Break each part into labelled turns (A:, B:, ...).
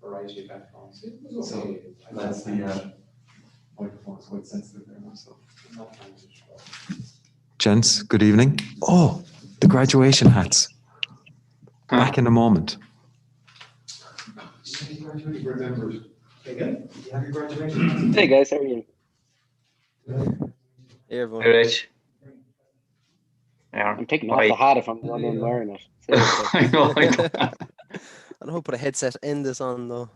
A: variety of backgrounds. It was okay. So that's the microphone is quite sensitive there now, so I'm not trying to
B: Gents, good evening. Oh, the graduation hats. Back in a moment.
A: remembered. Again, you have your graduation hats?
C: Hey guys, how are you?
D: Hey everyone.
E: Hey, Rich. Yeah.
C: I'm taking off the hat if I'm the one wearing it. Seriously.
E: I know.
D: I don't know, put a headset in this on though.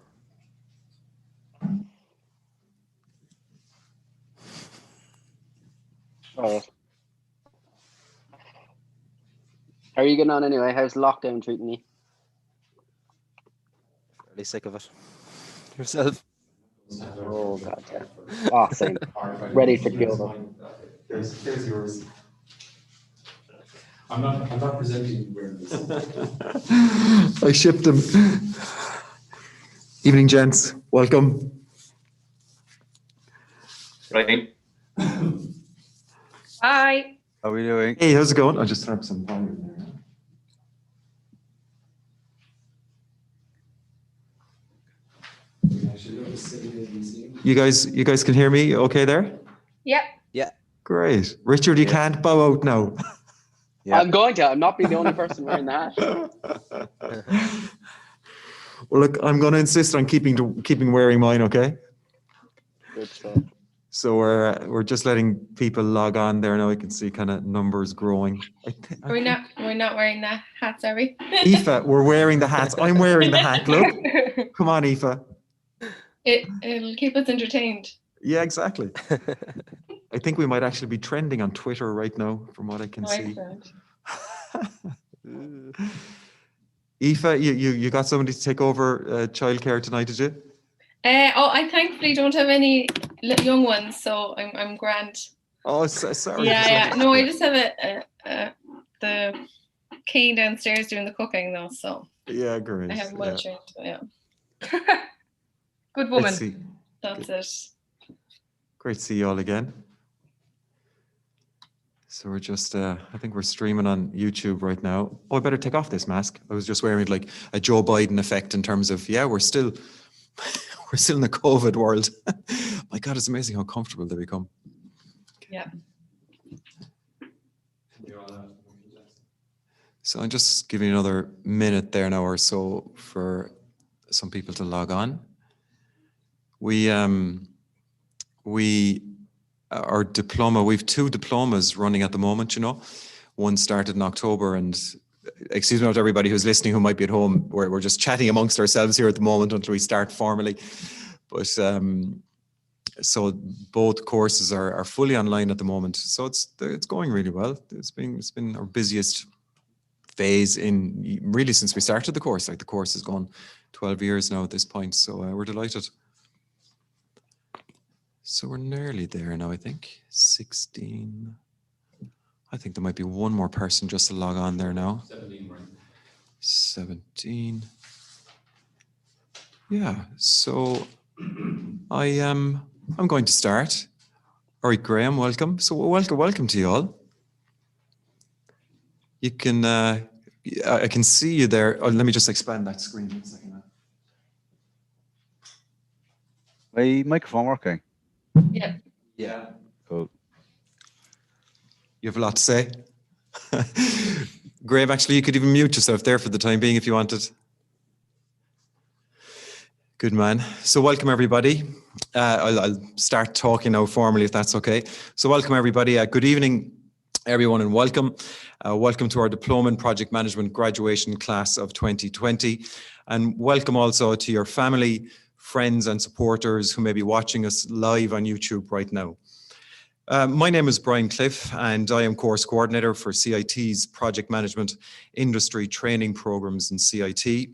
C: Alright. How are you getting on anyway? How's lockdown treating you?
D: Fairly sick of it. Yourself?
C: Oh god, yeah. Oh, same. Ready for Kyoto.
A: There's yours. I'm not presenting you wearing this.
B: I shipped them. Evening, gents. Welcome.
E: Right.
F: Hi.
D: How are we doing?
B: Hey, how's it going? I'll just turn up some volume there. You guys can hear me okay there?
F: Yep.
D: Yeah.
B: Great. Richard, you can't bow out now.
D: Yeah.
C: I'm going to. I'm not being the only person wearing the hat.
B: Well, look, I'm going to insist on keeping wearing mine, okay?
C: Good stuff.
B: So we're just letting people log on there now. I can see kind of numbers growing.
F: We're not wearing the hats, are we?
B: Aoife, we're wearing the hats. I'm wearing the hat. Look, come on, Aoife.
F: It'll keep us entertained.
B: Yeah, exactly. I think we might actually be trending on Twitter right now, from what I can see.
F: Excellent.
B: Aoife, you got somebody to take over childcare tonight, did you?
F: I thankfully don't have any young ones, so I'm grand.
B: Oh, sorry.
F: Yeah. No, I just have the Kane downstairs doing the cooking though, so
B: Yeah, great.
F: I have much.
B: Yeah.
F: Yeah. Good woman.
B: Let's see.
F: That's it.
B: Great to see you all again. So we're just, I think we're streaming on YouTube right now. Oh, I better take off this mask. I was just wearing like a Joe Biden effect in terms of, yeah, we're still in the COVID world. My God, it's amazing how comfortable they become.
F: Yeah.
B: So I'm just giving you another minute there now or so for some people to log on. Our diploma, we've 2 diplomas running at the moment, you know. One started in October, and excuse me to everybody who's listening who might be at home, we're just chatting amongst ourselves here at the moment until we start formally. But so both courses are fully online at the moment. So it's going really well. It's been our busiest phase in really since we started the course. Like the course has gone 12 years now at this point. So we're delighted. So we're nearly there now, I think. 16. I think there might be one more person just to log on there now. 17. Yeah, so I'm going to start. All right, Graham, welcome. So welcome to you all. You can, I can see you there. Oh, let me just expand that screen 1 second.
G: My microphone working?
F: Yeah.
B: Yeah.
G: Cool.
B: You have a lot to say. Graham, actually, you could even mute yourself there for the time being if you wanted. Good man. So welcome everybody. I'll start talking now formally if that's okay. So welcome everybody. Good evening everyone and welcome. Welcome to our Diploma in Project Management graduation class of 2020. And welcome also to your family, friends and supporters who may be watching us live on YouTube right now. My name is Brian Cliff and I am course coordinator for CIT's Project Management Industry Training Programs in CIT.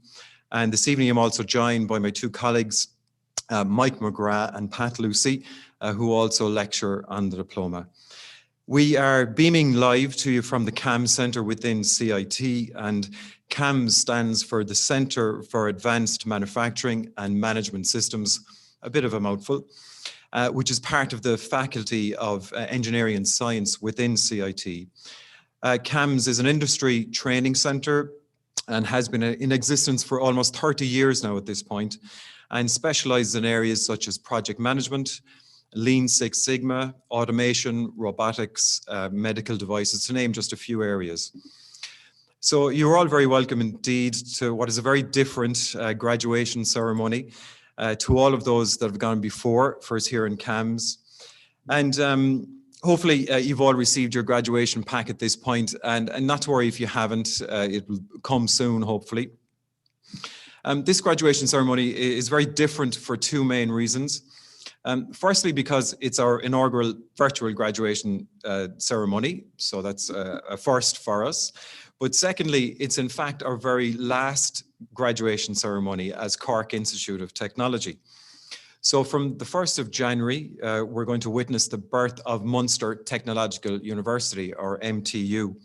B: And this evening I'm also joined by my 2 colleagues, Mike McGrath and Pat Lucy, who also lecture on the diploma. We are beaming live to you from the CAMS Centre within CIT, and CAMS stands for the Centre for Advanced Manufacturing and Management Systems, a bit of a mouthful, which is part of the Faculty of Engineering and Science within CIT. CAMS is an industry training centre and has been in existence for almost 30 years now at this point, and specializes in areas such as project management, Lean Six Sigma, automation, robotics, medical devices, to name just a few areas. So you're all very welcome indeed to what is a very different graduation ceremony to all of those that have gone before, first here in CAMS. And hopefully you've all received your graduation pack at this point, and not to worry if you haven't, it will come soon, hopefully. This graduation ceremony is very different for two main reasons. Firstly, because it's our inaugural virtual graduation ceremony, so that's a first for us. But secondly, it's in fact our very last graduation ceremony as Cork Institute of Technology. So from the 1st of January, we're going to witness the birth of Munster Technological University, or MTU,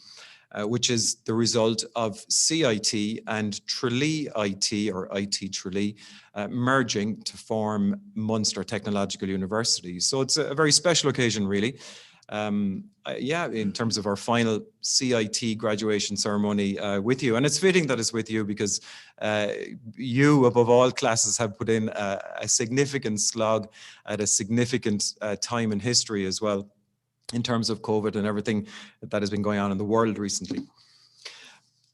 B: which is the result of CIT and Tralee IT, or IT Tralee, merging to form Munster Technological University. So it's a very special occasion, really. Yeah, in terms of our final CIT graduation ceremony with you. And it's fitting that it's with you because you, above all classes, have put in a significant slog at a significant time in history as well, in terms of COVID and everything that has been going on in the world recently.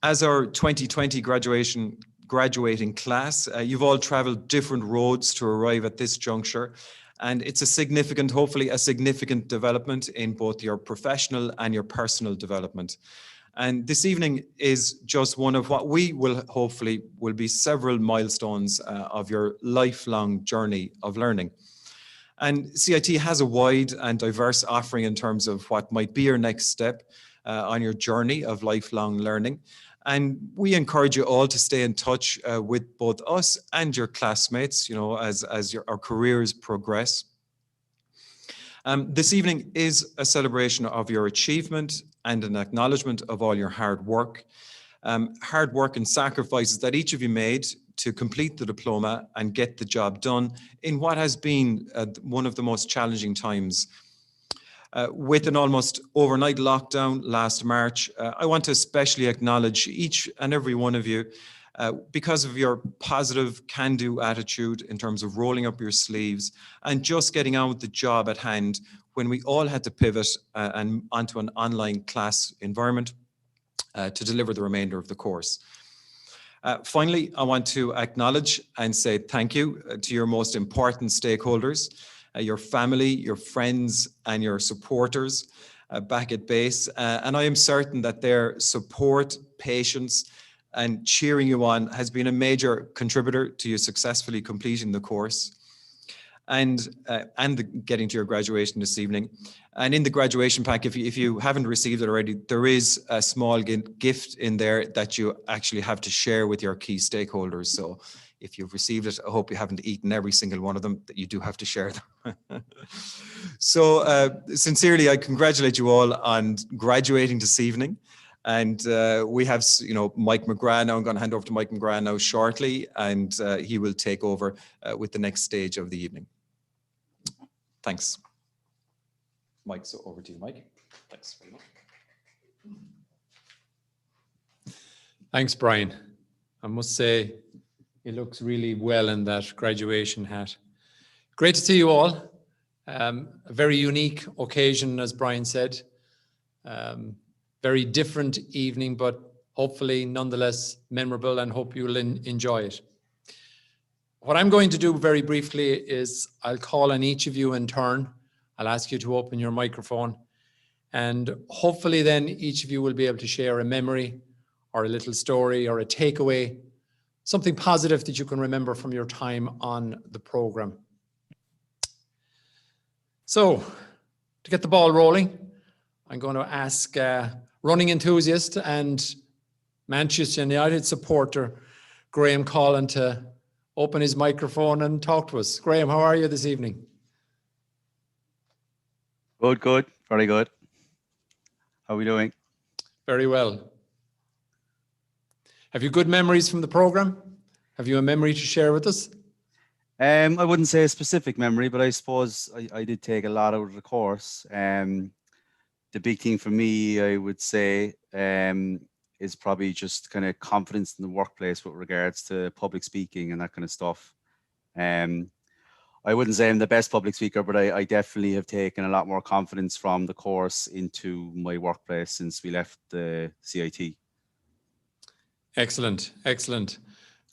B: As our 2020 graduating class, you've all traveled different roads to arrive at this juncture. And it's a significant, hopefully a significant development in both your professional and your personal development. And this evening is just one of what we will hopefully will be several milestones of your lifelong journey of learning. And CIT has a wide and diverse offering in terms of what might be your next step on your journey of lifelong learning. And we encourage you all to stay in touch with both us and your classmates, you know, as our careers progress. This evening is a celebration of your achievement and an acknowledgement of all your hard work and sacrifices that each of you made to complete the diploma and get the job done in what has been one of the most challenging times. With an almost overnight lockdown last March, I want to especially acknowledge each and every one of you because of your positive can-do attitude in terms of rolling up your sleeves and just getting on with the job at hand when we all had to pivot and onto an online class environment to deliver the remainder of the course. Finally, I want to acknowledge and say thank you to your most important stakeholders, your family, your friends, and your supporters back at base. And I am certain that their support, patience, and cheering you on has been a major contributor to you successfully completing the course and getting to your graduation this evening. And in the graduation pack, if you haven't received it already, there is a small gift in there that you actually have to share with your key stakeholders. So if you've received it, I hope you haven't eaten every single one of them, that you do have to share them. So sincerely, I congratulate you all on graduating this evening. And we have, you know, Mike McGrath now. I'm going to hand over to Mike McGrath now shortly, and he will take over with the next stage of the evening. Thanks. Mike, so over to you, Mike. Thanks very much.
H: Thanks, Brian. I must say, he looks really well in that graduation hat. Great to see you all. A very unique occasion, as Brian said. Very different evening, but hopefully nonetheless memorable, and hope you'll enjoy it. What I'm going to do very briefly is I'll call on each of you in turn. I'll ask you to open your microphone, and hopefully then each of you will be able to share a memory or a little story or a takeaway, something positive that you can remember from your time on the program. So, to get the ball rolling, I'm going to ask running enthusiast and Manchester United supporter Graham Collin to open his microphone and talk to us. Graham, how are you this evening?
G: Good, very good. How are we doing?
H: Very well. Have you good memories from the program? Have you a memory to share with us?
G: I wouldn't say a specific memory, but I suppose I did take a lot out of the course. The big thing for me, I would say, is probably just kind of confidence in the workplace with regards to public speaking and that kind of stuff. I wouldn't say I'm the best public speaker, but I definitely have taken a lot more confidence from the course into my workplace since we left the CIT.
H: Excellent, excellent.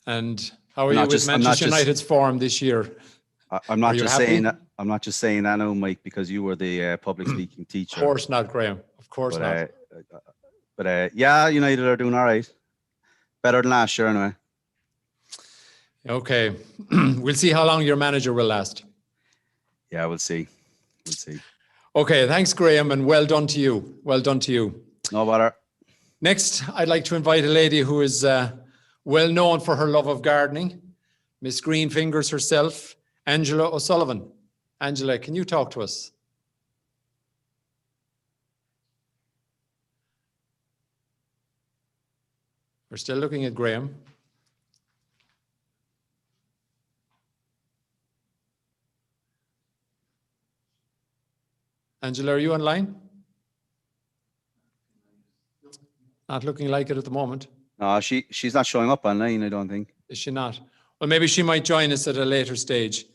H: And how are you
G: not
H: with
G: just- I'm not
H: Manchester
G: just-
H: United's form this year?
G: I'm not
H: Are you
G: just
H: happy?
G: saying that. I'm not just saying that, no, Mike, because you were the public speaking
H: Of
G: teacher.
H: course not, Graham. Of course not.
G: But yeah, United are doing all right. Better than last year, anyway.
H: Okay. We'll see how long your manager will last.
G: Yeah, we'll see. We'll see.
H: Okay, thanks, Graham, and well done to you. Well done to you.
G: No bother.
H: Next, I'd like to invite a lady who is well known for her love of gardening, Miss Green Fingers herself, Angela O'Sullivan. Angela, can you talk to us? We're still looking at Graham. Angela, are you online? Not looking like it at the moment.
G: No, she's not showing up online, I don't think.
H: Is she not? Well, maybe she might join us at a later stage.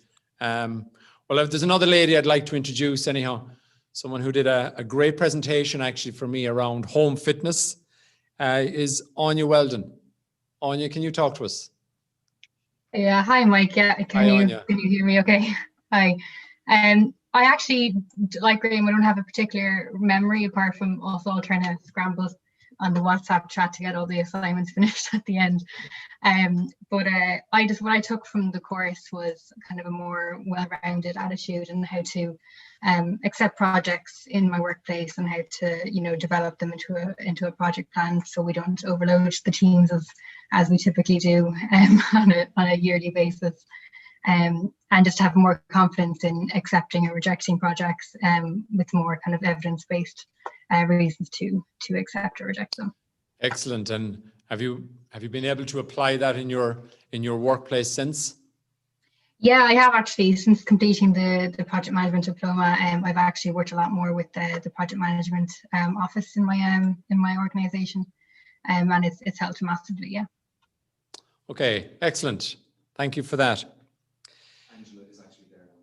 H: Well, if there's another lady I'd like to introduce anyhow, someone who did a great presentation actually for me around home fitness, is Anya Weldon. Anya, can you talk to us?
I: Yeah, hi Mike. Yeah,
H: Hi,
I: can
H: Anya.
I: you hear me okay? Hi. I actually, like Graham, I don't have a particular memory apart from us all trying to scramble on the WhatsApp chat to get all the assignments finished at the end. But what I took from the course was kind of a more well-rounded attitude and how to accept projects in my workplace and how to, develop them into a project plan so we don't overload the teams as we typically do on a yearly basis. And just have more confidence in accepting or rejecting projects with more kind of evidence-based reasons to accept or reject them.
H: Excellent. And have you been able to apply that in your workplace since?
I: Yeah, I have actually, since completing the project management diploma. I've actually worked a lot more with the project management office in my organization, and it's helped massively. Yeah.
H: Okay, excellent. Thank you for that.
A: Angela is actually there now.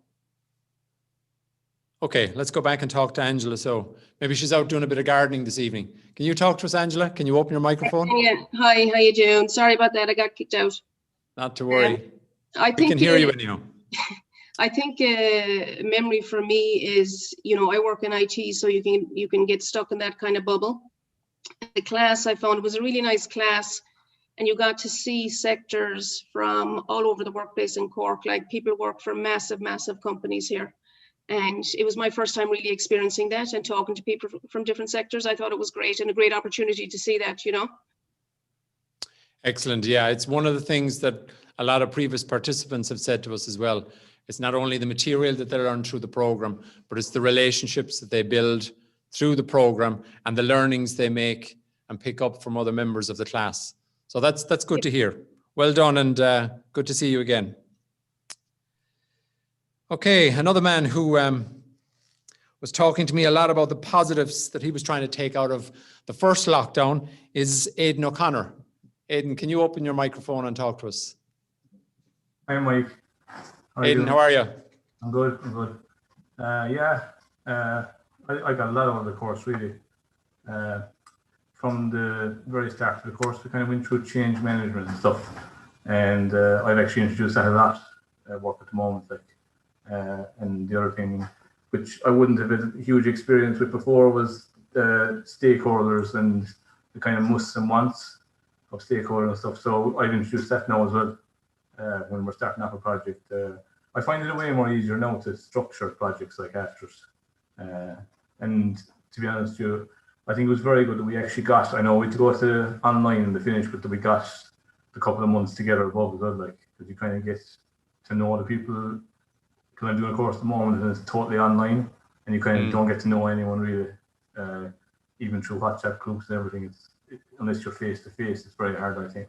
H: Okay, let's go back and talk to Angela. So maybe she's out doing a bit of gardening this evening. Can you talk to us, Angela? Can you open your microphone?
J: Yeah. Hi, how you doing? Sorry about that. I got kicked out.
H: Not to worry.
J: I
H: We
J: think
H: can hear you anyhow.
J: I think memory for me is, I work in IT, so you can get stuck in that kind of bubble. The class I found was a really nice class, and you got to see sectors from all over the workplace in Cork. Like, people work for massive, massive companies here. And it was my first time really experiencing that and talking to people from different sectors. I thought it was great and a great opportunity to see that,
H: Excellent. Yeah, it's one of the things that a lot of previous participants have said to us as well. It's not only the material that they learn through the program, but it's the relationships that they build through the program and the learnings they make and pick up from other members of the class. So that's good to hear. Well done, and good to see you again. Okay, another man who was talking to me a lot about the positives that he was trying to take out of the first lockdown is Aiden O'Connor. Aiden, can you open your microphone and talk to us?
K: Hi, Mike.
H: Aiden, how are you?
K: I'm good. I got a lot out of the course, really. From the very start of the course, we kind of went through change management and stuff. And I've actually introduced that a lot at work at the moment. And the other thing, which I wouldn't have had a huge experience with before, was the stakeholders and the kind of musts and wants of stakeholders and stuff. So I've introduced that now as well. When we're starting off a project, I find it a way more easier now to structure projects like afters. And to be honest with you, I think it was very good that we actually got, I know we had to go to online in the finish, but that we got a couple of months together above as well, because you kind of get to know the people. Because I'm doing a course at the moment and it's totally online, and you kind of don't get to know anyone really, even through WhatsApp groups and everything. Unless you're face to face, it's very hard. I think.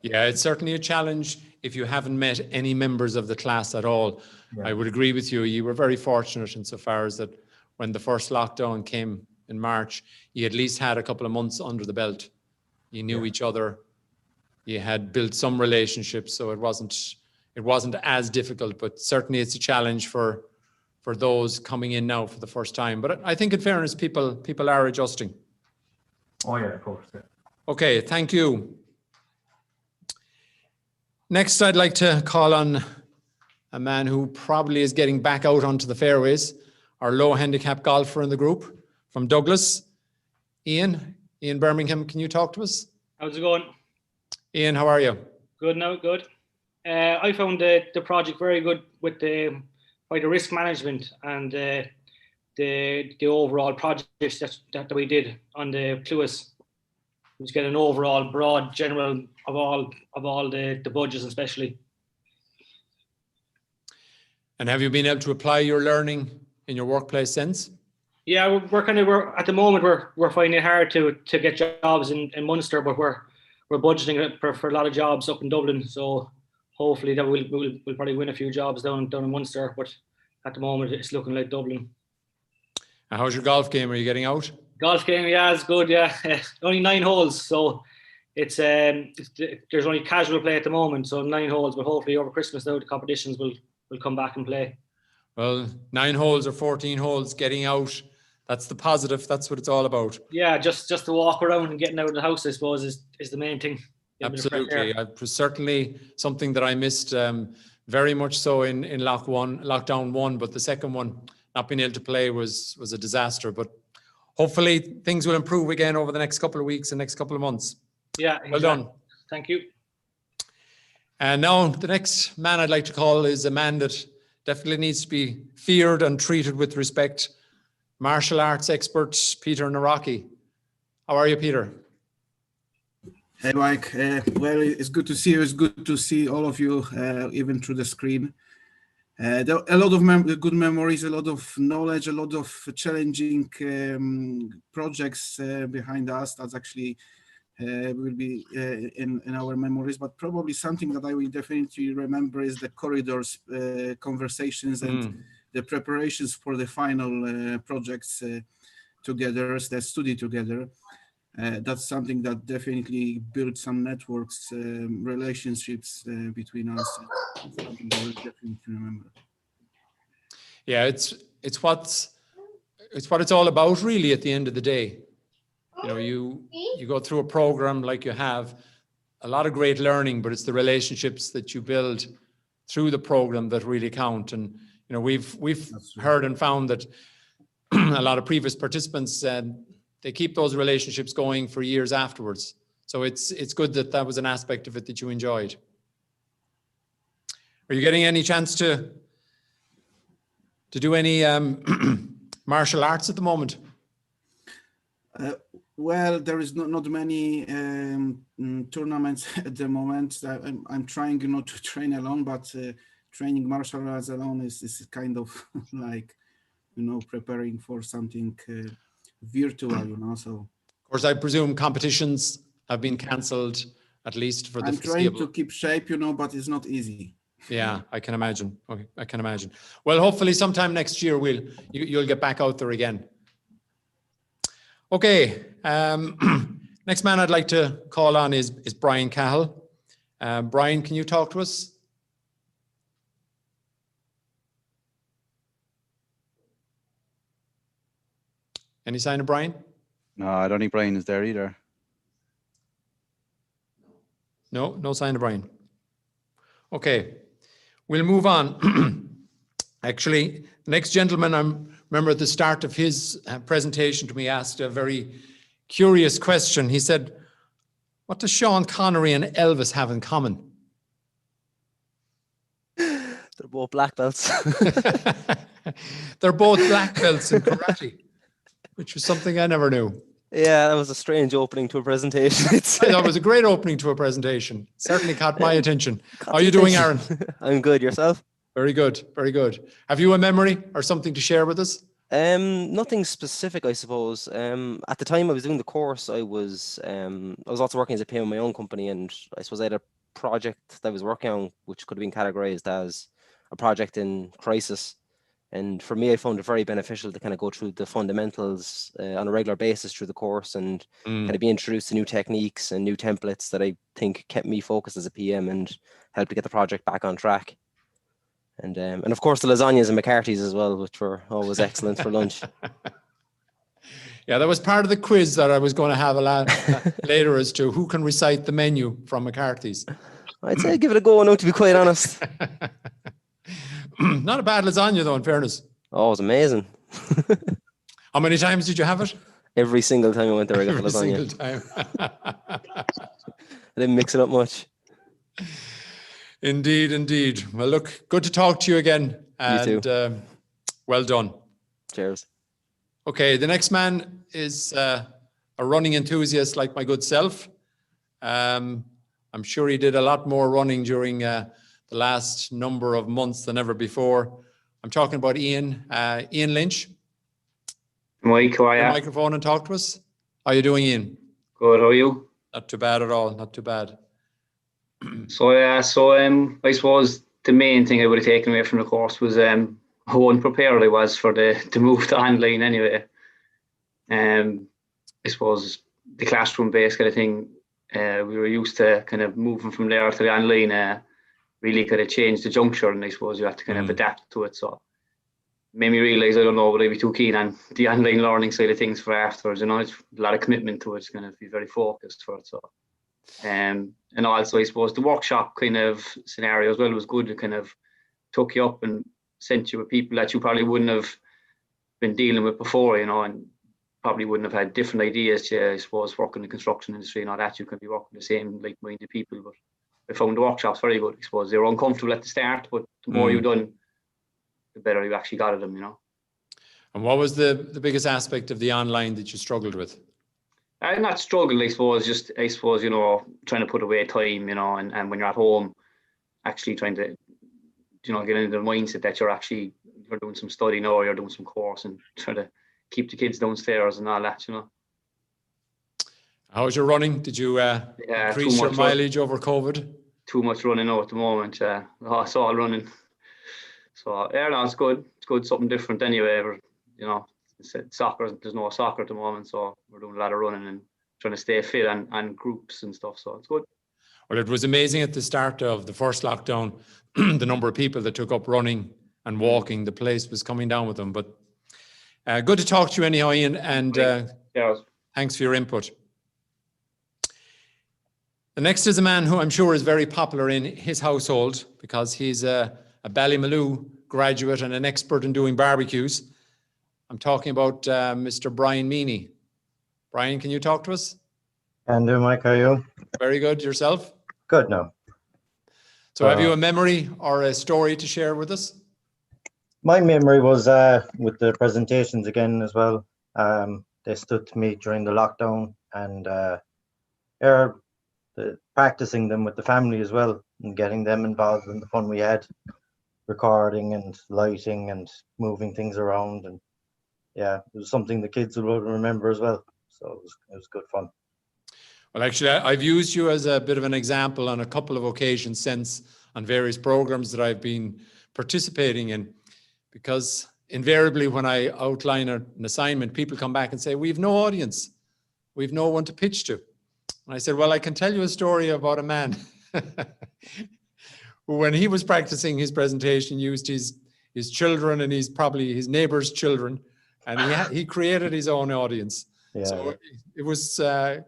H: Yeah, it's certainly a challenge if you haven't met any members of the class at all. Yeah. I would agree with you. You were very fortunate insofar as that when the first lockdown came in March, you at least had a couple of months under the belt. You knew each other. You had built some relationships, so it wasn't as difficult, but certainly it's a challenge for those coming in now for the first time. But I think in fairness, people are adjusting.
K: Oh yeah, of course. Yeah.
H: Okay, thank you. Next, I'd like to call on a man who probably is getting back out onto the fairways, our low handicap golfer in the group from Douglas. Ian Birmingham, can you talk to us?
L: How's it going?
H: Ian, how are you?
L: Good now, good. I found the project very good with the risk management and the overall projects that we did on the Cluis. We just get an overall broad general of all the budgets especially.
H: And have you been able to apply your learning in your workplace since?
L: Yeah, we're at the moment we're finding it hard to get jobs in Munster, but we're budgeting for a lot of jobs up in Dublin. So hopefully that we'll probably win a few jobs down in Munster, but at the moment it's looking like Dublin.
H: And how's your golf game? Are you getting out?
L: Golf game, yeah, it's good. Yeah, only 9 holes, so it's there's only casual play at the moment, so 9 holes. But hopefully over Christmas now the competitions will come back and play.
H: Well, 9 holes or 14 holes, getting out. That's the positive. That's what it's all about.
L: Yeah, just to walk around and getting out of the house, I suppose, is the main thing.
H: Absolutely. It was certainly something that I missed very much so in lockdown one, but the second one, not being able to play was a disaster. But hopefully things will improve again over the next couple of weeks and next couple of months.
L: Yeah,
H: well done.
L: Thank you.
H: And now the next man I'd like to call is a man that definitely needs to be feared and treated with respect. Martial arts expert, Peter Naraki. How are you, Peter?
M: Hey, Mike. Well, it's good to see you. It's good to see all of you, even through the screen. There are a lot of good memories, a lot of knowledge, a lot of challenging projects behind us that actually will be in our memories. But probably something that I will definitely remember is the corridors conversations and the preparations for the final projects together, the study together. That's something that definitely built some networks, relationships between us. Something I will definitely remember.
H: Yeah, it's what it's all about, really. At the end of the day, you know, you go through a program like you have, a lot of great learning, but it's the relationships that you build through the program that really count. And you know, we've heard and found that a lot of previous participants they keep those relationships going for years afterwards. So it's good that was an aspect of it that you enjoyed. Are you getting any chance to do any martial arts at the moment?
M: Well, there is not many tournaments at the moment. I'm trying not to train alone, but training martial arts alone is kind of like, you know, preparing for something virtual, you know. So
H: of course, I presume competitions have been cancelled, at least for the
M: I'm
H: foreseeable.
M: trying to keep shape, you know, but it's not easy.
H: Yeah, I can imagine. Okay, I can imagine. Well, hopefully sometime next year you'll get back out there again. Okay, next man I'd like to call on is Brian Cahill. Brian, can you talk to us? Any sign of Brian?
G: No, I don't think Brian is there either.
H: No sign of Brian. Okay, we'll move on. Actually, the next gentleman, I remember at the start of his presentation to me, asked a very curious question. He said, what does Sean Connery and Elvis have in common?
D: They're both black belts.
H: They're both black belts in karate, which was something I never knew.
D: Yeah, that was a strange opening to a presentation.
H: I thought it was a great opening to a presentation. Certainly caught my attention. How are you doing, Aaron?
D: I'm good. Yourself?
H: Very good. Very good. Have you a memory or something to share with us?
D: Nothing specific, I suppose. At the time I was doing the course, I was also working as a PM in my own company, and I suppose I had a project that I was working on, which could have been categorized as a project in crisis. And for me, I found it very beneficial to kind of go through the fundamentals on a regular basis through the course and kind of be introduced to new techniques and new templates that I think kept me focused as a PM and helped to get the project back on track. And of course the lasagnas and McCarthy's as well, which were always excellent for lunch.
H: Yeah, that was part of the quiz that I was going to have a lot later as to who can recite the menu from McCarthy's.
D: I'd say give it a go now, to be quite honest.
H: Not a bad lasagna though, in fairness.
D: Oh, it was amazing.
H: How many times did you have it?
D: Every single time I went there, I got the
H: Every
D: lasagna.
H: single time.
D: I didn't mix it up much.
H: Indeed, indeed. Well, look, good to talk to you again. And,
D: You too.
H: Well done.
D: Cheers.
H: Okay, the next man is a running enthusiast like my good self. I'm sure he did a lot more running during the last number of months than ever before. I'm talking about Ian Lynch.
E: Mike, how are
H: Your
E: you?
H: microphone and talk to us. How are you doing, Ian?
E: Good, how are you?
H: Not too bad at all, not too bad.
E: So I suppose the main thing I would have taken away from the course was how unprepared I was for the move to online anyway. I suppose the classroom-based kind of thing, we were used to kind of moving from there to the online, really kind of changed the juncture, and I suppose you have to kind of adapt to it. So made me realise, I don't know, would I be too keen on the online learning side of things for afterwards, you know, it's a lot of commitment to it, it's kind of be very focused for it. So and also I suppose the workshop kind of scenario as well was good. It kind of took you up and sent you with people that you probably wouldn't have been dealing with before, you know, and probably wouldn't have had different ideas to, I suppose, work in the construction industry and all that. You can be working with the same like-minded people, but I found the workshops very good. I suppose they were uncomfortable at the start, but the more you've done, the better you actually got at them, you know.
H: And what was the biggest aspect of the online that you struggled with?
E: I'm not struggling, I suppose, you know, trying to put away time, you know, and when you're at home, actually trying to, you know, get into the mindset that you're doing some study now, or you're doing some course, and trying to keep the kids downstairs and all that, you know.
H: How was your running? Did you increase your mileage over COVID?
E: Too much running now at the moment. It's all running. So yeah, no, it's good. It's good, something different anyway. You know, soccer. There's no soccer at the moment, so we're doing a lot of running and trying to stay fit and groups and stuff. So it's good.
H: Well, it was amazing at the start of the first lockdown, the number of people that took up running and walking. The place was coming down with them. But good to talk to you anyhow, Ian, and thanks for your input. The next is a man who I'm sure is very popular in his household because he's a Ballymaloo graduate and an expert in doing barbecues. I'm talking about Mr. Brian Meany. Brian, can you talk to us?
N: Can do, Mike. How are you?
H: Very good. Yourself?
N: Good now.
H: So have you a memory or a story to share with us?
N: My memory was with the presentations again as well. They stood to me during the lockdown, and practicing them with the family as well and getting them involved in the fun we had, recording and lighting and moving things around, and yeah, it was something the kids will remember as well. So it was good fun.
H: Well, actually, I've used you as a bit of an example on a couple of occasions since on various programs that I've been participating in, because invariably when I outline an assignment, people come back and say, we've no audience, we've no one to pitch to. And I said, well, I can tell you a story about a man who, when he was practicing his presentation, used his children and probably his neighbor's children, and he created his own audience.
N: Yeah,
H: so it was a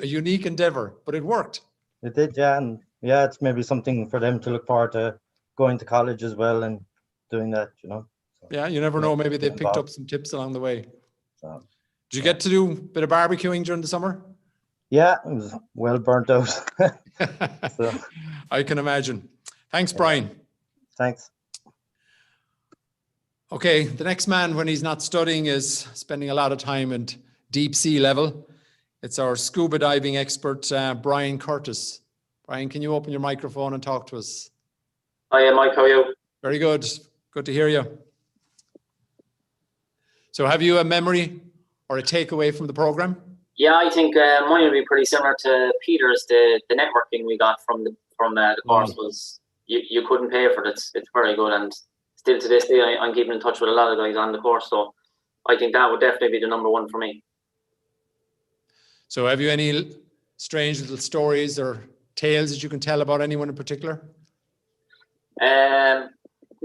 H: unique endeavor, but it worked.
N: It did, yeah. And yeah, it's maybe something for them to look forward to going to college as well and doing that, you know. So,
H: yeah, you never know. Maybe they picked up some tips along the way. So, did you get to do a bit of barbecuing during the summer?
N: Yeah, it was well burnt out. So.
H: I can imagine. Thanks, Brian.
N: Thanks.
H: Okay, the next man, when he's not studying, is spending a lot of time at deep sea level. It's our scuba diving expert, Brian Curtis. Brian, can you open your microphone and talk to us?
O: Hi, Mike, how are you?
H: Very good. Good to hear you. So have you a memory or a takeaway from the program?
O: Yeah, I think mine would be pretty similar to Peter's. The networking we got from the course was you couldn't pay for it. It's very good, and still to this day, I'm keeping in touch with a lot of guys on the course. So I think that would definitely be the number one for me.
H: So have you any strange little stories or tales that you can tell about anyone in particular?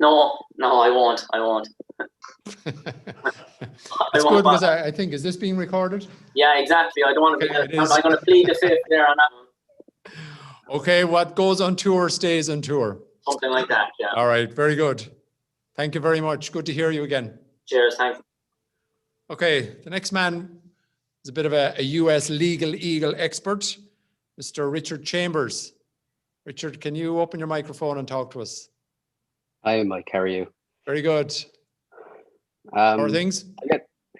O: No, I won't.
H: That's good, because I think, is this being recorded?
O: Yeah, exactly. I don't want to be. I'm going to plead the fifth there on that one.
H: Okay, what goes on tour stays on tour.
O: Something like that, yeah.
H: All right, very good. Thank you very much. Good to hear you again.
O: Cheers, thanks.
H: Okay, the next man is a bit of a US legal eagle expert, Mr. Richard Chambers. Richard, can you open your microphone and talk to us?
P: Hi, Mike. How are you?
H: Very good. How are things?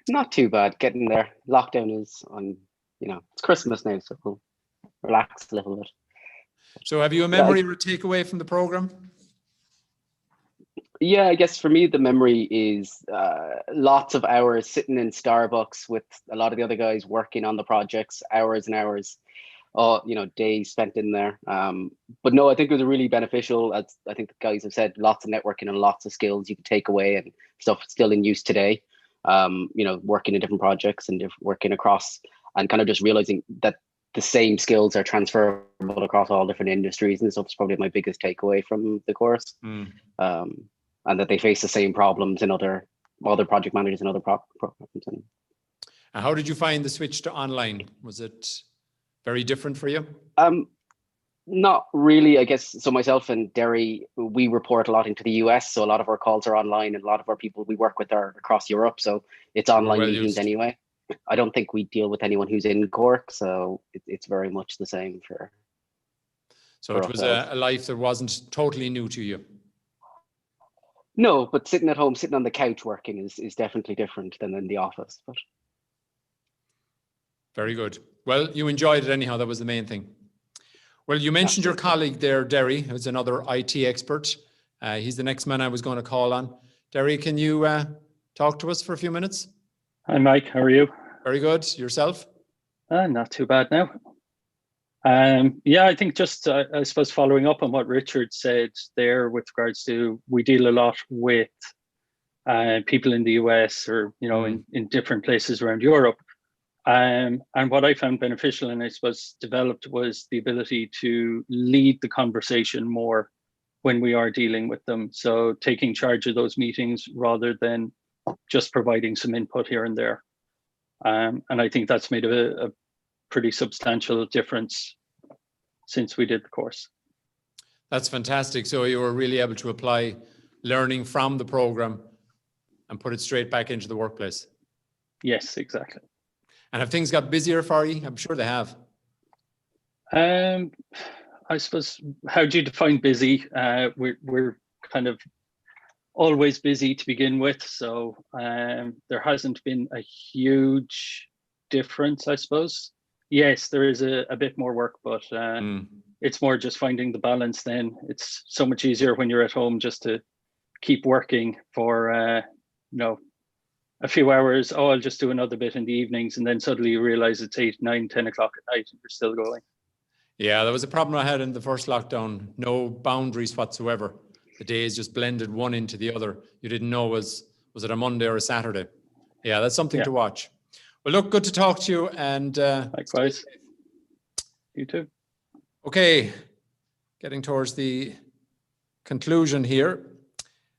P: Not too bad. Getting there. Lockdown is on. It's Christmas now, so we'll relax a little bit.
H: So, have you a memory or a takeaway from the program?
P: Yeah, I guess for me the memory is lots of hours sitting in Starbucks with a lot of the other guys working on the projects, hours and hours. Days spent in there. But no, I think it was really beneficial. As I think the guys have said, lots of networking and lots of skills you can take away and stuff still in use today. Working in different projects and working across, and kind of just realizing that the same skills are transferable across all different industries and stuff is probably my biggest takeaway from the course. And that they face the same problems in other project managers and other programs. And
H: how did you find the switch to online? Was it very different for you?
P: Not really, I guess. So myself and Derry, we report a lot into the US. So a lot of our calls are online and a lot of our people we work with are across Europe. So it's online meetings anyway. I don't think we deal with anyone who's in Cork. So it's very much the same for.
H: So it was a life that wasn't totally new to you?
P: No, but sitting at home, sitting on the couch working is definitely different than in the office. But
H: very good. Well, you enjoyed it anyhow. That was the main thing. Well, you mentioned your colleague there, Derry, who's another IT expert. He's the next man I was going to call on. Derry, can you talk to us for a few minutes?
Q: Hi, Mike. How are you?
H: Very good. Yourself?
Q: Not too bad now. I think just, I suppose, following up on what Richard said there with regards to, we deal a lot with people in the US or, in different places around Europe. And what I found beneficial and I suppose developed was the ability to lead the conversation more when we are dealing with them. So taking charge of those meetings rather than just providing some input here and there. And I think that's made a pretty substantial difference since we did the course.
H: That's fantastic. So you were really able to apply learning from the program and put it straight back into the workplace.
Q: Yes, exactly.
H: And have things got busier for you? I'm sure they have.
Q: I suppose, how do you define busy? We're kind of always busy to begin with. So there hasn't been a huge difference, I suppose. Yes, there is a bit more work, but it's more just finding the balance then. It's so much easier when you're at home just to keep working for, a few hours. Oh, I'll just do another bit in the evenings. And then suddenly you realize it's 8, 9, 10 o'clock at night and you're still going.
H: Yeah, that was a problem I had in the first lockdown. No boundaries whatsoever. The days just blended one into the other. You didn't know was it a Monday or a Saturday? Yeah, that's something to watch. Well, look, good to talk to you. And
Q: likewise. You too.
H: Okay, getting towards the conclusion here.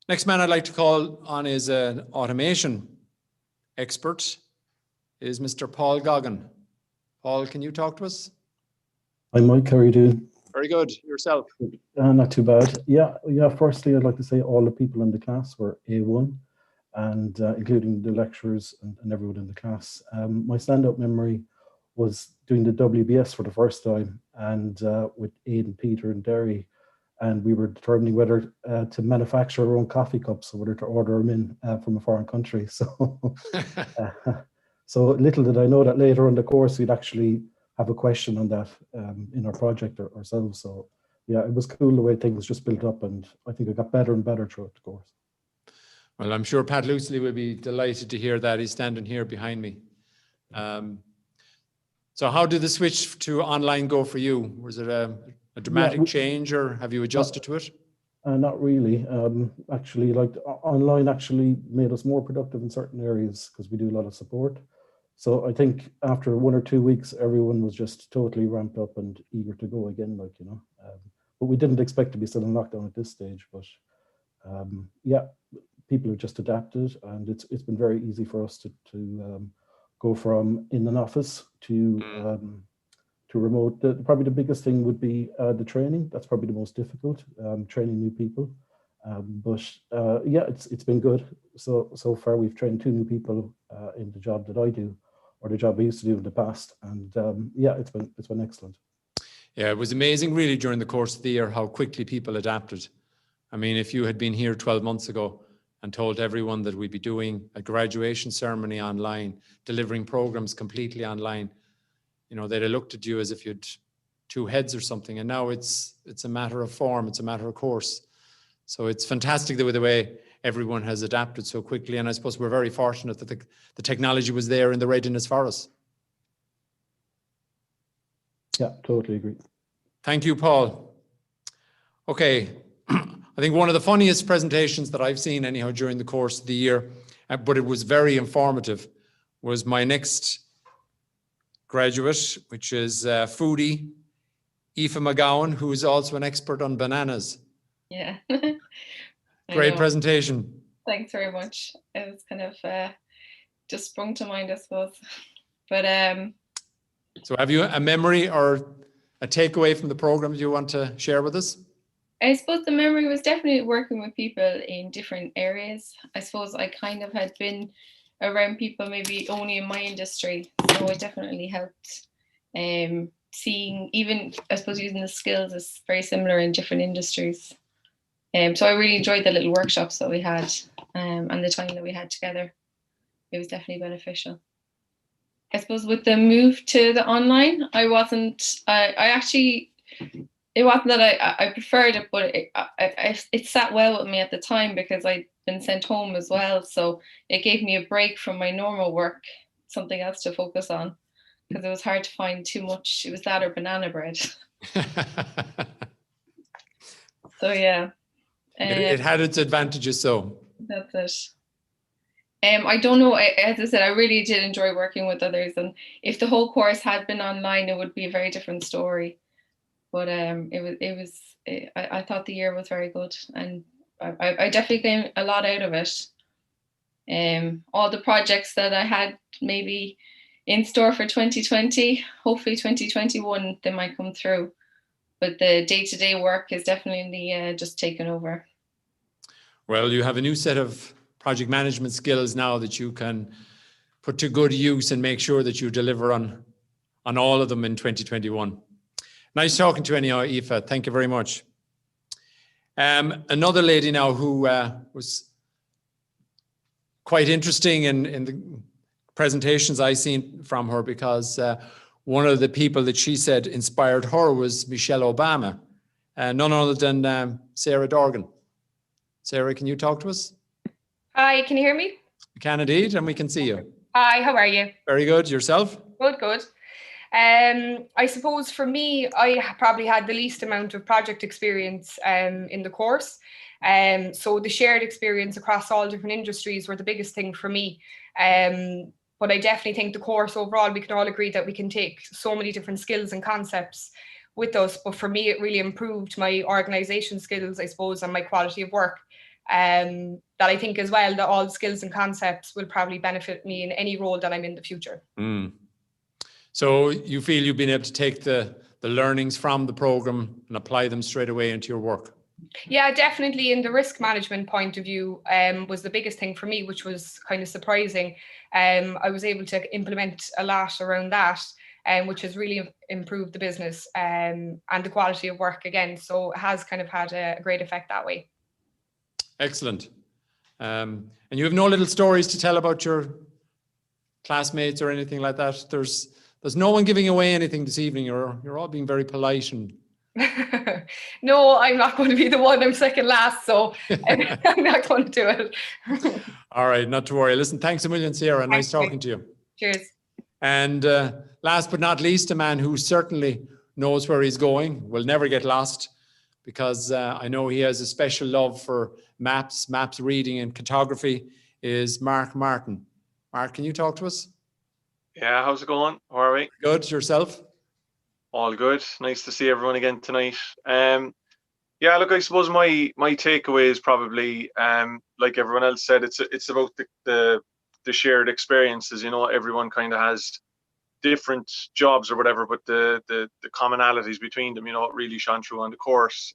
H: Next man I'd like to call on is an automation expert, is Mr. Paul Goggin. Paul, can you talk to us?
R: Hi, Mike. How are you doing?
H: Very good. Yourself?
R: Not too bad. Yeah. Firstly, I'd like to say all the people in the class were A1, and including the lecturers and everyone in the class. My stand-up memory was doing the WBS for the first time, and with Aiden, Peter, and Derry, and we were determining whether to manufacture our own coffee cups or whether to order them in from a foreign country. So, so little did I know that later in the course we'd actually have a question on that in our project ourselves. So yeah, it was cool the way things just built up, and I think it got better and better throughout the course.
H: Well, I'm sure Pat Loosely will be delighted to hear that. He's standing here behind me. So how did the switch to online go for you? Was it a dramatic change, or have you adjusted to it?
R: Not really. Actually, like online actually made us more productive in certain areas because we do a lot of support. So I think after 1 or 2 weeks, everyone was just totally ramped up and eager to go again, like, you know. But we didn't expect to be still in lockdown at this stage. But yeah, people have just adapted, and it's been very easy for us to go from in an office to remote. Probably the biggest thing would be the training. That's probably the most difficult, training new people. But yeah, it's been good. So far we've trained 2 new people in the job that I do, or the job I used to do in the past, and yeah, it's been excellent.
H: Yeah, it was amazing really during the course of the year how quickly people adapted. I mean, if you had been here 12 months ago and told everyone that we'd be doing a graduation ceremony online, delivering programs completely online, you know, they'd have looked at you as if you'd 2 heads or something. And now it's a matter of form, it's a matter of course. So it's fantastic the way everyone has adapted so quickly. And I suppose we're very fortunate that the technology was there in the readiness for us.
R: Yeah, totally agree.
H: Thank you, Paul. Okay, I think one of the funniest presentations that I've seen anyhow during the course of the year, but it was very informative, was my next graduate, which is foodie, Aoife McGowan, who is also an expert on bananas.
F: Yeah.
H: Great presentation.
F: Thanks very much. It was kind of just sprung to mind, I suppose. But
H: so have you a memory or a takeaway from the program you want to share with us?
F: I suppose the memory was definitely working with people in different areas. I suppose I kind of had been around people maybe only in my industry, so it definitely helped. Seeing, even I suppose using the skills is very similar in different industries. So I really enjoyed the little workshops that we had and the time that we had together. It was definitely beneficial. I suppose with the move to the online, I actually, it wasn't that I preferred it, but it sat well with me at the time because I'd been sent home as well. So it gave me a break from my normal work, something else to focus on, because it was hard to find too much. It was that or banana bread. So yeah.
H: It had its advantages, so.
F: That's it. I don't know, as I said, I really did enjoy working with others, and if the whole course had been online, it would be a very different story. But I thought the year was very good, and I definitely gained a lot out of it. All the projects that I had maybe in store for 2020, hopefully 2021, they might come through. But the day-to-day work is definitely just taken over.
H: Well, you have a new set of project management skills now that you can put to good use and make sure that you deliver on all of them in 2021. Nice talking to you anyhow, Aoife. Thank you very much. Another lady now who was quite interesting in the presentations I seen from her, because one of the people that she said inspired her was Michelle Obama, none other than Sarah Dorgan. Sarah, can you talk to us?
S: Hi, can you hear me?
H: We can indeed, and we can see you.
S: Hi, how are you?
H: Very good. Yourself?
S: Good. I suppose for me, I probably had the least amount of project experience in the course. So the shared experience across all different industries were the biggest thing for me. But I definitely think the course overall, we can all agree that we can take so many different skills and concepts with us. But for me, it really improved my organisation skills, I suppose, and my quality of work. That I think as well that all the skills and concepts will probably benefit me in any role that I'm in the future.
H: So you feel you've been able to take the learnings from the program and apply them straight away into your work?
S: Yeah, definitely. In the risk management point of view, was the biggest thing for me, which was kind of surprising. I was able to implement a lot around that, which has really improved the business and the quality of work again. So it has kind of had a great effect that way.
H: Excellent. And you have no little stories to tell about your classmates or anything like that? There's no one giving away anything this evening. You're all being very polite. And
S: No, I'm not going to be the one. I'm second last, so I'm not going to do it.
H: All right, not to worry. Listen, thanks a million, Sarah. Nice talking to you.
S: Cheers.
H: And last but not least, a man who certainly knows where he's going, will never get lost, because I know he has a special love for maps reading and cartography, is Mark Martin. Mark, can you talk to us?
T: Yeah, how's it going? How are we?
H: Good, yourself?
T: All good. Nice to see everyone again tonight. Yeah, look, I suppose my takeaway is probably like everyone else said, it's about the shared experiences. You know, everyone kind of has different jobs or whatever, but the commonalities between them, you know, it really shone through on the course.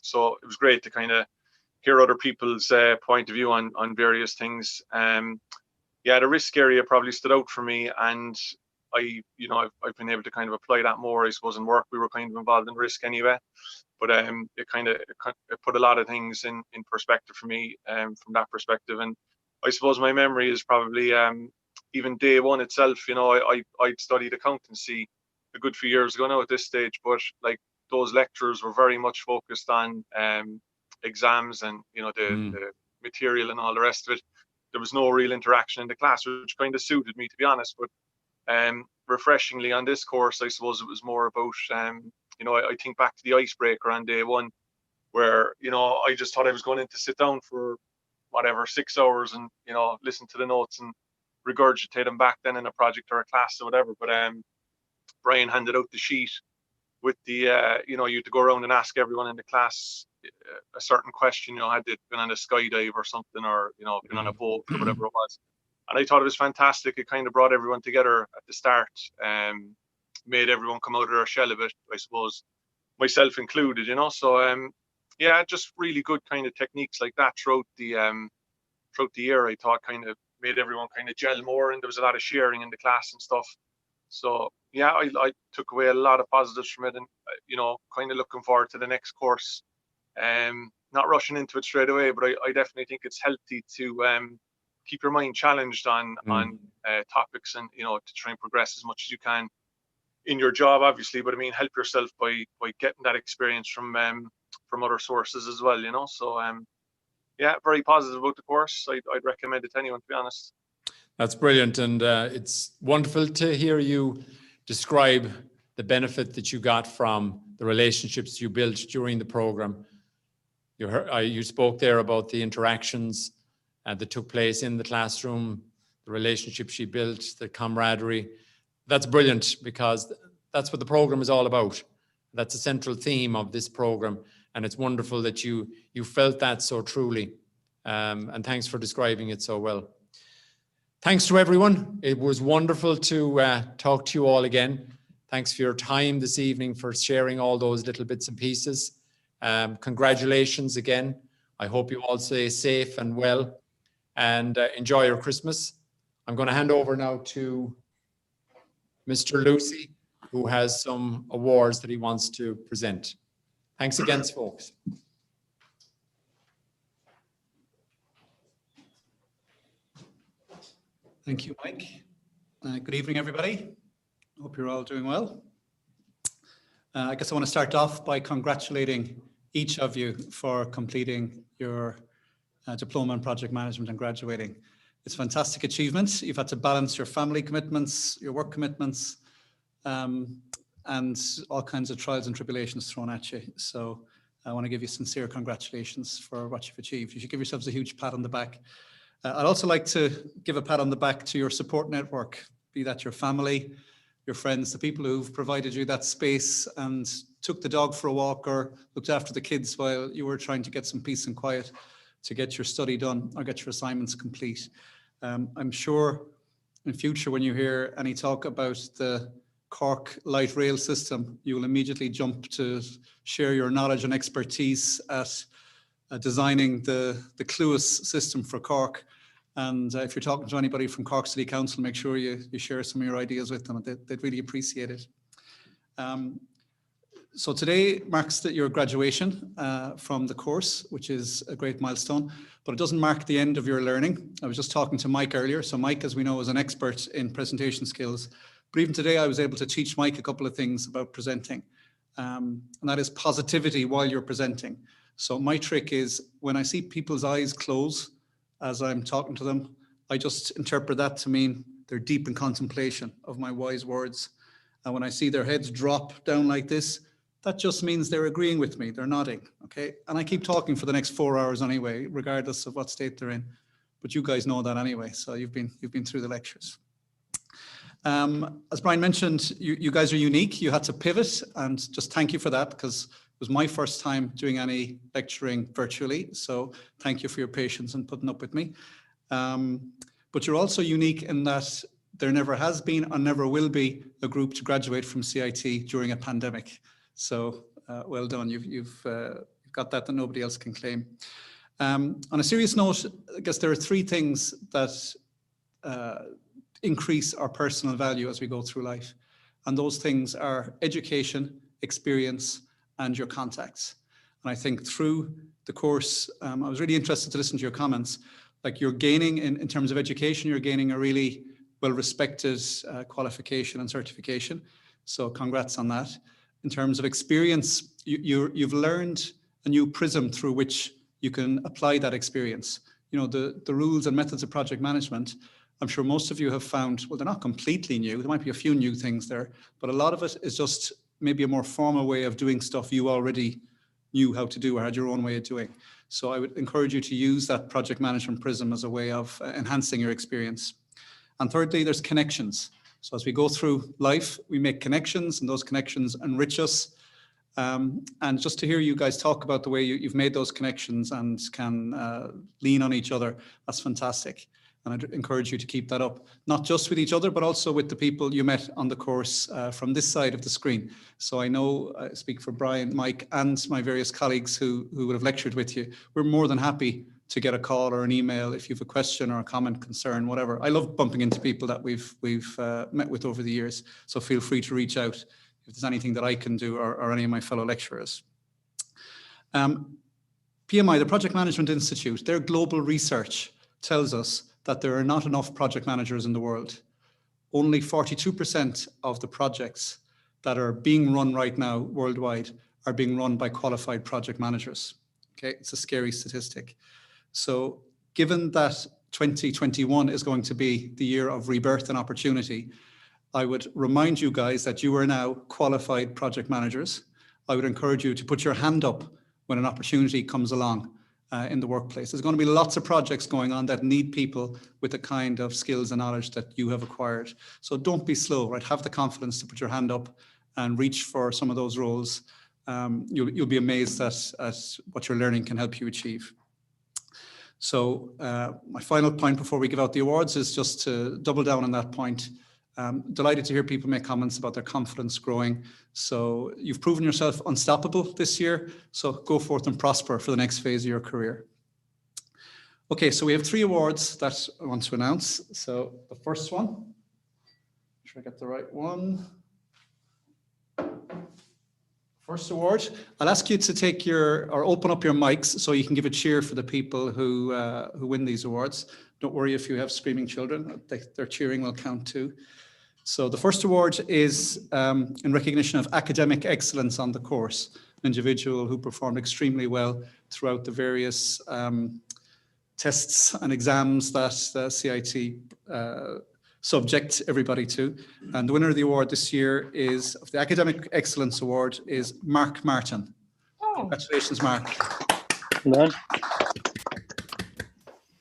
T: So it was great to kind of hear other people's point of view on various things. Yeah, the risk area probably stood out for me, and I've been able to kind of apply that more. I suppose in work we were kind of involved in risk anyway, but it put a lot of things in perspective for me from that perspective. And I suppose my memory is probably even day one itself. You know, I'd studied accountancy a good few years ago now at this stage, but like those lecturers were very much focused on exams and, you know, the material and all the rest of it. There was no real interaction in the class, which kind of suited me, to be honest. But refreshingly on this course, I suppose it was more about, you know, I think back to the icebreaker on day one, where, you know, I just thought I was going in to sit down for whatever 6 hours and, you know, listen to the notes and regurgitate them back then in a project or a class or whatever. But Brian handed out the sheet with the, you know, you had to go around and ask everyone in the class a certain question, you know, had they been on a skydive or something, or, you know, been on a boat or whatever it was. And I thought it was fantastic. It kind of brought everyone together at the start, made everyone come out of their shell a bit, I suppose, myself included, you know. So yeah, just really good kind of techniques like that throughout the year. I thought kind of made everyone kind of gel more, and there was a lot of sharing in the class and stuff. So yeah, I took away a lot of positives from it, and you know, kind of looking forward to the next course. Not rushing into it straight away, but I definitely think it's healthy to keep your mind challenged on topics, and, you know, to try and progress as much as you can in your job, obviously. But I mean, help yourself by getting that experience from other sources as well, you know. So yeah, very positive about the course. I'd recommend it to anyone, to be honest.
H: That's brilliant, and it's wonderful to hear you describe the benefit that you got from the relationships you built during the program. You spoke there about the interactions that took place in the classroom, the relationships she built, the camaraderie. That's brilliant, because that's what the program is all about. That's a central theme of this program, and it's wonderful that you felt that so truly. And thanks for describing it so well. Thanks to everyone. It was wonderful to talk to you all again. Thanks for your time this evening, for sharing all those little bits and pieces. Congratulations again. I hope you all stay safe and well, and enjoy your Christmas. I'm going to hand over now to Mr. Lucy, who has some awards that he wants to present. Thanks again, folks.
U: Thank you, Mike. Good evening, everybody. Hope you're all doing well. I guess I want to start off by congratulating each of you for completing your diploma in project management and graduating. It's a fantastic achievement. You've had to balance your family commitments, your work commitments, and all kinds of trials and tribulations thrown at you. So I want to give you sincere congratulations for what you've achieved. You should give yourselves a huge pat on the back. I'd also like to give a pat on the back to your support network, be that your family, your friends, the people who've provided you that space and took the dog for a walk or looked after the kids while you were trying to get some peace and quiet to get your study done or get your assignments complete. I'm sure in future when you hear any talk about the Cork light rail system, you will immediately jump to share your knowledge and expertise at designing the Cluas system for Cork. And if you're talking to anybody from Cork City Council, make sure you share some of your ideas with them. They'd really appreciate it. So today marks your graduation from the course, which is a great milestone, but it doesn't mark the end of your learning. I was just talking to Mike earlier. So Mike, as we know, is an expert in presentation skills. But even today, I was able to teach Mike a couple of things about presenting. And that is positivity while you're presenting. So my trick is when I see people's eyes close as I'm talking to them, I just interpret that to mean they're deep in contemplation of my wise words. And when I see their heads drop down like this, that just means they're agreeing with me, they're nodding, okay? And I keep talking for the next 4 hours anyway, regardless of what state they're in. But you guys know that anyway, so you've been through the lectures. As Brian mentioned, you guys are unique. You had to pivot, and just thank you for that, because it was my first time doing any lecturing virtually. So thank you for your patience and putting up with me. But you're also unique in that there never has been and never will be a group to graduate from CIT during a pandemic. So well done. You've got that nobody else can claim. On a serious note, I guess there are three things that increase our personal value as we go through life. And those things are education, experience, and your contacts. And I think through the course, I was really interested to listen to your comments. Like, you're gaining in terms of education, you're gaining a really well-respected qualification and certification. So congrats on that. In terms of experience, you've learned a new prism through which you can apply that experience. You know, the rules and methods of project management, I'm sure most of you have found, well, they're not completely new. There might be a few new things there, but a lot of it is just maybe a more formal way of doing stuff you already knew how to do or had your own way of doing. So I would encourage you to use that project management prism as a way of enhancing your experience. And thirdly, there's connections. So as we go through life, we make connections, and those connections enrich us. And just to hear you guys talk about the way you've made those connections and can lean on each other, that's fantastic. And I'd encourage you to keep that up, not just with each other, but also with the people you met on the course from this side of the screen. So I know, I speak for Brian, Mike, and my various colleagues who would have lectured with you. We're more than happy to get a call or an email if you have a question or a comment, concern, whatever. I love bumping into people that we've met with over the years. So feel free to reach out if there's anything that I can do, or any of my fellow lecturers. PMI, the Project Management Institute, their global research tells us that there are not enough project managers in the world. Only 42% of the projects that are being run right now worldwide are being run by qualified project managers. Okay, it's a scary statistic. So given that 2021 is going to be the year of rebirth and opportunity, I would remind you guys that you are now qualified project managers. I would encourage you to put your hand up when an opportunity comes along in the workplace. There's going to be lots of projects going on that need people with the kind of skills and knowledge that you have acquired. So don't be slow, right? Have the confidence to put your hand up and reach for some of those roles. You'll be amazed at what your learning can help you achieve. So my final point before we give out the awards is just to double down on that point. Delighted to hear people make comments about their confidence growing. So you've proven yourself unstoppable this year. So go forth and prosper for the next phase of your career. Okay, so we have 3 awards that I want to announce. So the first one, make sure I get the right one. First award, I'll ask you to take or open up your mics so you can give a cheer for the people who win these awards. Don't worry if you have screaming children, their cheering will count too. So the first award is in recognition of academic excellence on the course, an individual who performed extremely well throughout the various tests and exams that the CIT subject everybody to. And the winner of the award this year of the Academic Excellence Award is Mark Martin. Oh. Congratulations, Mark.
Q: Well,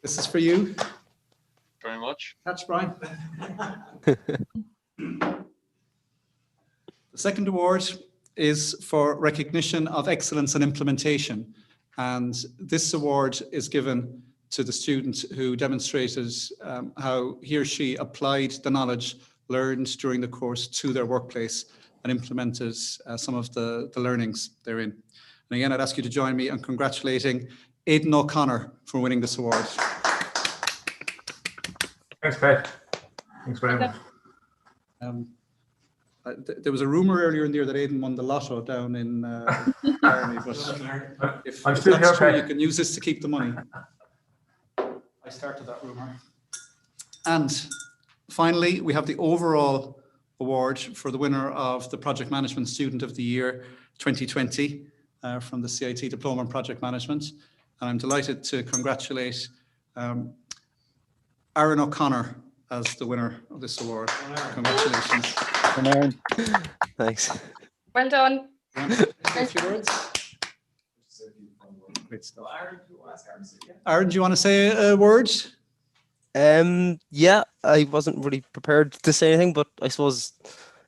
U: this is for you.
T: Very much.
U: Catch, Brian. The second award is for recognition of excellence in implementation. And this award is given to the student who demonstrated how he or she applied the knowledge learned during the course to their workplace and implemented some of the learnings therein. And again, I'd ask you to join me in congratulating Aiden O'Connor for winning this award.
K: Thanks, Pat. Thanks very much.
U: There was a rumor earlier in the year that Aiden won the lotto down in Ireland, but if that's true, you can use this to keep the money. I started that rumor. And finally, we have the overall award for the winner of the Project Management Student of the Year 2020 from the CIT Diploma in Project Management. And I'm delighted to congratulate Aaron O'Connor as the winner of this award. Congratulations.
D: Thanks.
S: Well done.
U: want to say a few words? Aaron, do you want to say a word?
D: Yeah, I wasn't really prepared to say anything, but I suppose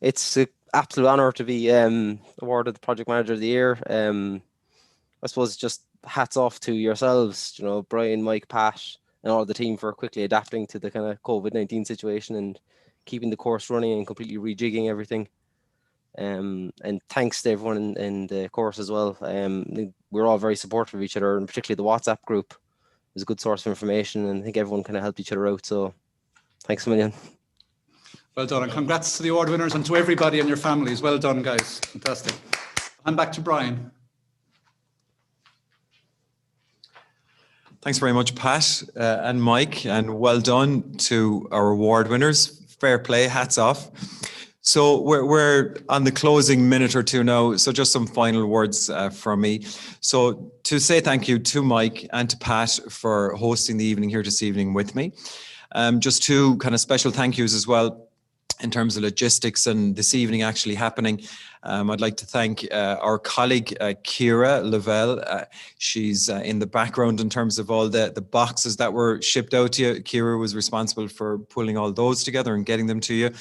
D: it's an absolute honor to be awarded the Project Manager of the Year. I suppose just hats off to yourselves, you know, Brian, Mike, Pat, and all the team for quickly adapting to the kind of COVID-19 situation and keeping the course running and completely rejigging everything. And thanks to everyone in the course as well. We're all very supportive of each other, and particularly the WhatsApp group is a good source of information, and I think everyone kind of helped each other out. So thanks a million.
U: Well done, and congrats to the award winners and to everybody and your families. Well done, guys. Fantastic. I'm back to Brian.
B: Thanks very much, Pat and Mike, and well done to our award winners. Fair play, hats off. So we're on the closing minute or two now, so just some final words from me. So to say thank you to Mike and to Pat for hosting the evening here this evening with me. Just two kind of special thank yous as well in terms of logistics and this evening actually happening. I'd like to thank our colleague, Ciara Lavelle. She's in the background in terms of all the boxes that were shipped out to you. Ciara was responsible for pulling all those together and getting them to you.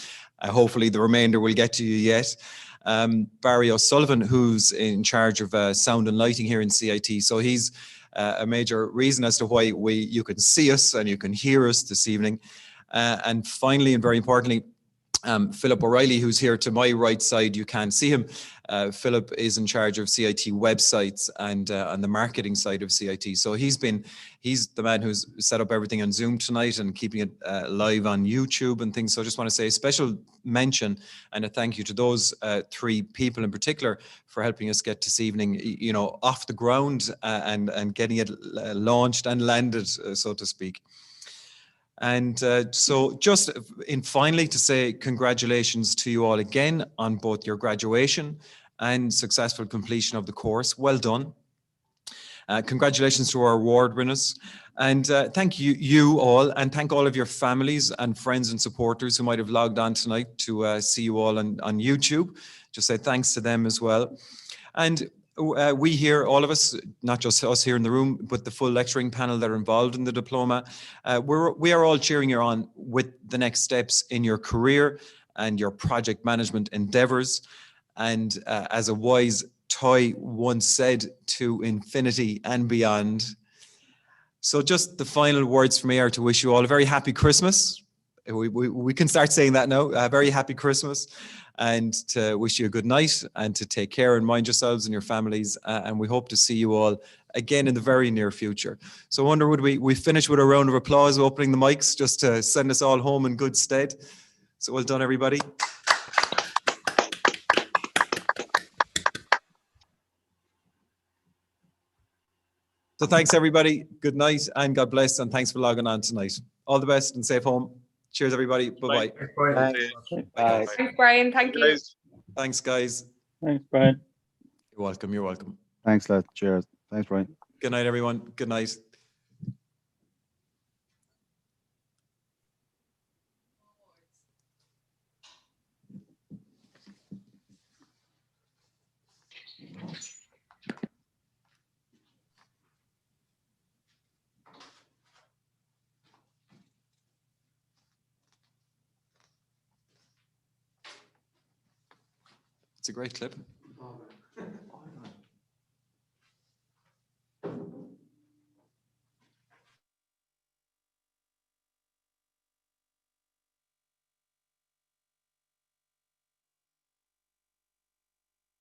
B: Hopefully the remainder will get to you yet. Barry O'Sullivan, who's in charge of sound and lighting here in CIT. So he's a major reason as to why you can see us and you can hear us this evening. And finally, and very importantly, Philip O'Reilly, who's here to my right side. You can't see him. Philip is in charge of CIT websites and on the marketing side of CIT. So he's the man who's set up everything on Zoom tonight and keeping it live on YouTube and things. So I just want to say a special mention and a thank you to those three people in particular for helping us get this evening, you know, off the ground and getting it launched and landed, so to speak. And so just finally to say congratulations to you all again on both your graduation and successful completion of the course. Well done. Congratulations to our award winners. And thank you all, and thank all of your families and friends and supporters who might have logged on tonight to see you all on YouTube. Just say thanks to them as well. And we here, all of us, not just us here in the room, but the full lecturing panel that are involved in the diploma, we are all cheering you on with the next steps in your career and your project management endeavors. And as a wise Toy once said, to infinity and beyond. So just the final words for me are to wish you all a very happy Christmas. We can start saying that now, a very happy Christmas. And to wish you a good night and to take care and mind yourselves and your families. And we hope to see you all again in the very near future. So I wonder, would we finish with a round of applause, opening the mics, just to send us all home in good stead? So well done, everybody. So thanks, everybody. Good night and God bless. And thanks for logging on tonight. All the best and safe home. Cheers, everybody. Bye-bye.
S: Bye. Thanks, Brian. Thank you.
B: Thanks, guys.
Q: Thanks, Brian.
B: You're welcome. You're welcome.
G: Thanks, lad. Cheers. Thanks, Brian.
B: Good night, everyone. Good night. It's a great clip.